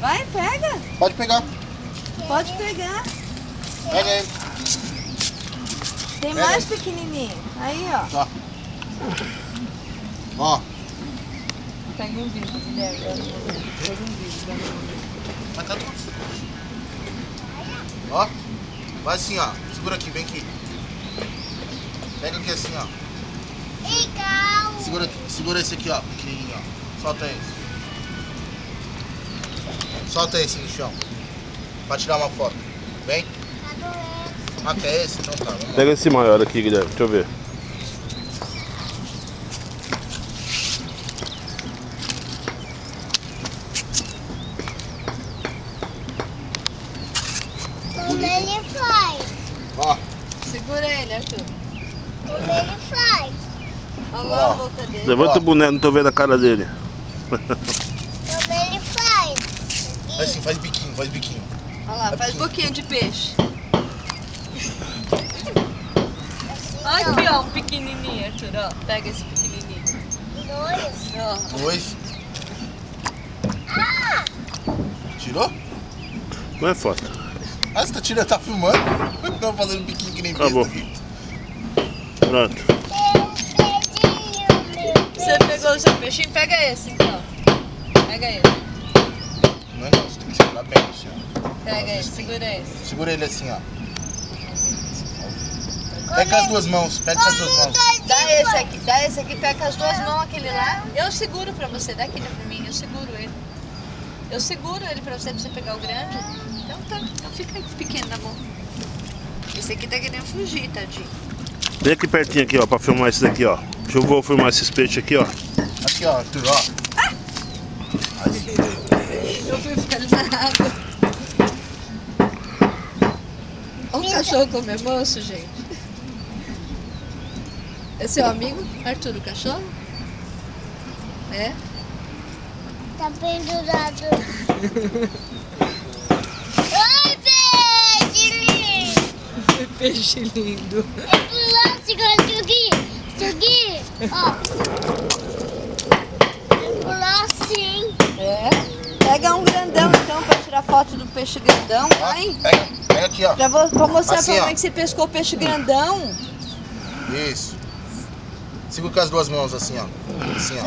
Vai, pega. Pode pegar. Pode pegar. Pega aí. Tem Pega. mais pequenininho. Aí, ó. Tá. Ó. Pega um vídeo, Guilherme. Pega um vídeo. Vai cá, ó. Vai assim, ó. Segura aqui, vem aqui. Pega aqui assim, ó. Legal. Segura esse aqui, ó. Pequenininho, ó. Solta esse. Solta esse no chão. Pra tirar uma foto. Vem. Ah, quer esse? Então tá. Vamos lá. Pega esse maior aqui, Guilherme. Deixa eu ver. Como ele faz? Ó. Segura ele, Arthur. Como ele faz? Olha lá Ó. a boca dele. Levanta o boneco, não tô vendo a cara dele. Como ele faz? Faz assim, faz biquinho, faz biquinho. Olha lá, faz boquinha de peixe. Olha aqui, ó, um pequenininho, Arthur, ó. Pega esse pequenininho. Dois. Ó. 2. Tirou? Não é foto. Ah, você tá tirando, tá filmando? Não, fazendo biquinho que nem Acabou. besta aqui. Pronto. Dedinho meu. Você pegou o seu peixinho? Pega esse, então. Pega ele. Não é não, você tem que segurar bem assim, ó. Pega esse, segura esse. Segura ele assim, ó. Pega com as duas mãos, pega com as duas mãos. Dá esse aqui, pega com as duas mãos aquele lá. Eu seguro pra você, dá aqui pra mim, eu seguro ele. Eu seguro ele pra você pegar o grande. Então tá, então fica aí pequeno na mão. Esse aqui tá querendo fugir, tadinho. Vem aqui pertinho aqui, ó, pra filmar esse daqui, ó. Eu vou filmar esses peixes aqui, ó. Aqui, ó, Arthur, ó. Eu fui ficar na água. Olha o cachorro como é moço, gente. É seu amigo, Arthur, o cachorro? É? Tá pendurado. Oi, peixe! Peixe lindo. É plástico, isso aqui. Ó. É plástico. É? Pega um grandão então pra tirar foto do peixe grandão, Ó, vai. pega aqui, ó. Pra mostrar Assim, como ó. é que você pescou o peixe grandão. Isso. Segura com as duas mãos assim, ó. Assim, ó.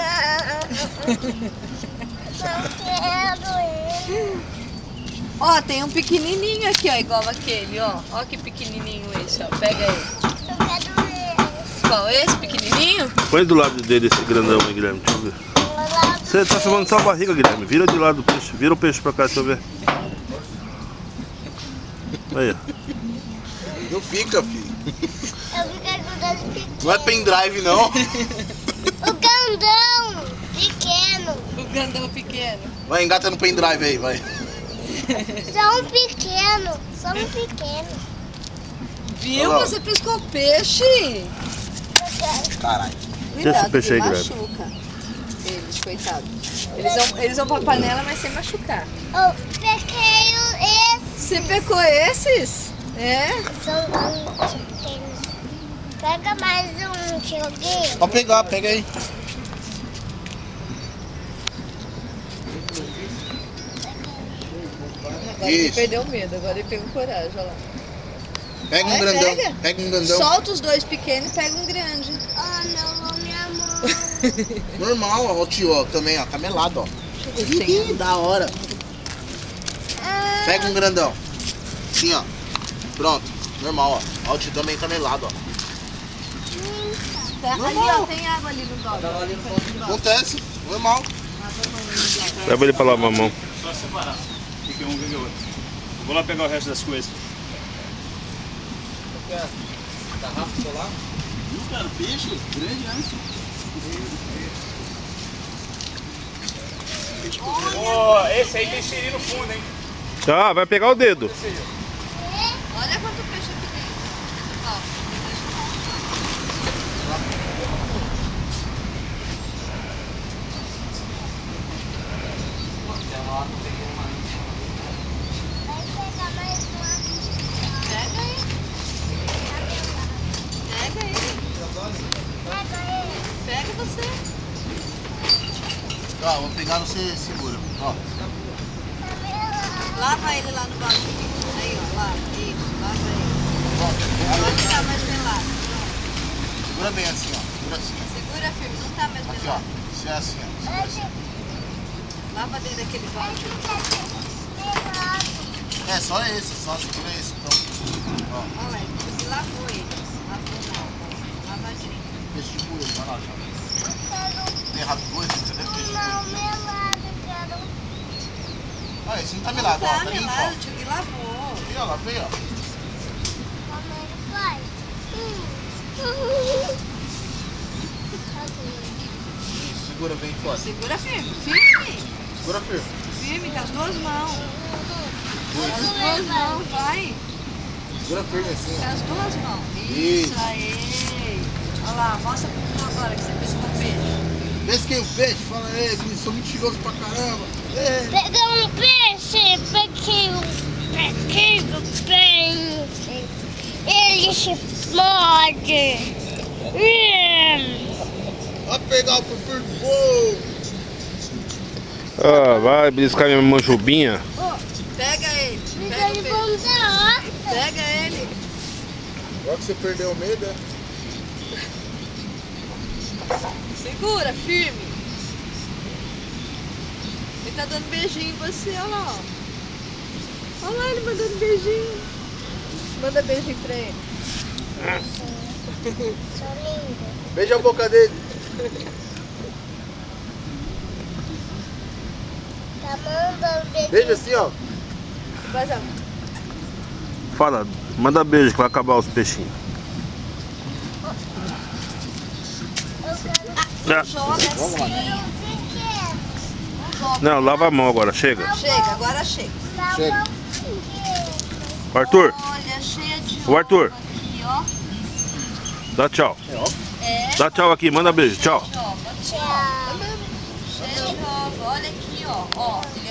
Não quero ele. Ó, tem um pequenininho aqui, ó, igual aquele, ó. Ó que pequenininho esse, ó. Pega ele. Eu quero ele. Qual, esse pequenininho? Põe do lado dele esse grandão aí, Guilherme. Deixa eu ver. Você tá filmando só a barriga, Guilherme. Vira de lado do peixe. Vira o peixe pra cá, deixa eu ver. Aí, ó. Não fica, filho. Eu quero cuidar do pequeno. Não é pendrive, não. O grandão. Pequeno. O grandão pequeno. Vai, engata no pendrive aí, vai. Só um pequeno. Só um pequeno. Viu? Olha lá. Você pescou peixe. Eu quero. Caralho. Cuidado, peixe que aí, Guilherme. machuca. Eles, coitados. Eles vão pra panela, mas sem machucar. Eu peguei esse. Você pegou esses? É? São pequenos. Pega mais um, joguinho. Pode pegar, pega aí. Agora ele Isso. perdeu o medo, agora ele pegou coragem, olha lá. Pega um Vai, grandão. pega. Pega um grandão. Solta os dois pequenos e pega um grande. Oh, não, minha mão. Normal, ó, o tio, ó, também, ó, tá melado, ó. Ih, da hora. Pega um grandão. Assim, ó. Pronto, normal, ó. Ó, o tio também tá melado, ó. Tá, ali, ó, tem água ali no balde. Acontece, normal. Leva ele pra lavar a mão. Só separar. Fica um, fica outro. Eu vou lá pegar o resto das coisas. Garrafa solar. Viu, cara? Peixe grande, né? Ô, esse aí tem siri no fundo, hein? Tá, vai pegar o dedo. Olha quanto peixe aqui dentro. Ó. Vai pegar mais uma. Pega aí. Pega aí. Pega ele. Pega você. Ó, vou pegar, você segura. Ó. Tá Lava ele lá no bagulho. Aí, ó, lava. Isso, lava ele. Agora não tá mais melado. Segura bem assim, ó. Segura assim. Segura firme, não tá mais Aqui, ó. melado. Isso é assim, ó. Segura assim. Lava dentro daquele balde. É, só esse, só segura esse, então. Ó, Olha lá, ele lavou ele. Lavou não. Lavadinho. peixe de bueiro, vai lá, já. Tem errado dois, entendeu? Peixe de Não, bueiro. melado, quero. Ah, esse não tá melado, ó. Tá Tá limpo, melado, ó. tio, ele lavou. Aqui, ó, lá vem, ó. Como ele faz? Isso, segura bem forte. Segura firme. Firme. Segura firme. Firme, com as duas mãos. Com as Isso. duas mãos, vai. Segura firme assim, Com ó. as duas mãos. Isso. Isso aí. Olha lá, mostra pro filho agora que você pescou peixe. Pesquei o peixe, fala aí, que sou mentiroso pra caramba. É. Peguei um peixe, peguei o peixe. Ele se morde. Vai pegar o pupur do fogo. Ah, vai beliscar minha manjubinha. Pega ele. Fica Pega de o peixe. bunda. Pega ele. Agora que você perdeu o medo, é? Segura, firme. Ele tá dando beijinho em você, olha lá. Ó. Olha lá ele mandando beijinho. Manda beijinho pra ele. Sou linda. Beija a boca dele. Tá mandando beijo. Beija assim, ó. Vai, Zé. Fala, manda beijo que vai acabar os peixinhos. Eu quero Ah, Joga assim. um pequeno. Não joga. não, lava a mão agora, chega. Chega, agora chega. Tá Chega. bom, pequeno. O Arthur, Olha, cheia de o Arthur, ovo aqui, ó. dá tchau. É. Dá tchau aqui, manda beijo, tchau. Cheia de ovo, Tchau. cheia de ovo. Olha aqui, ó. Ó, ele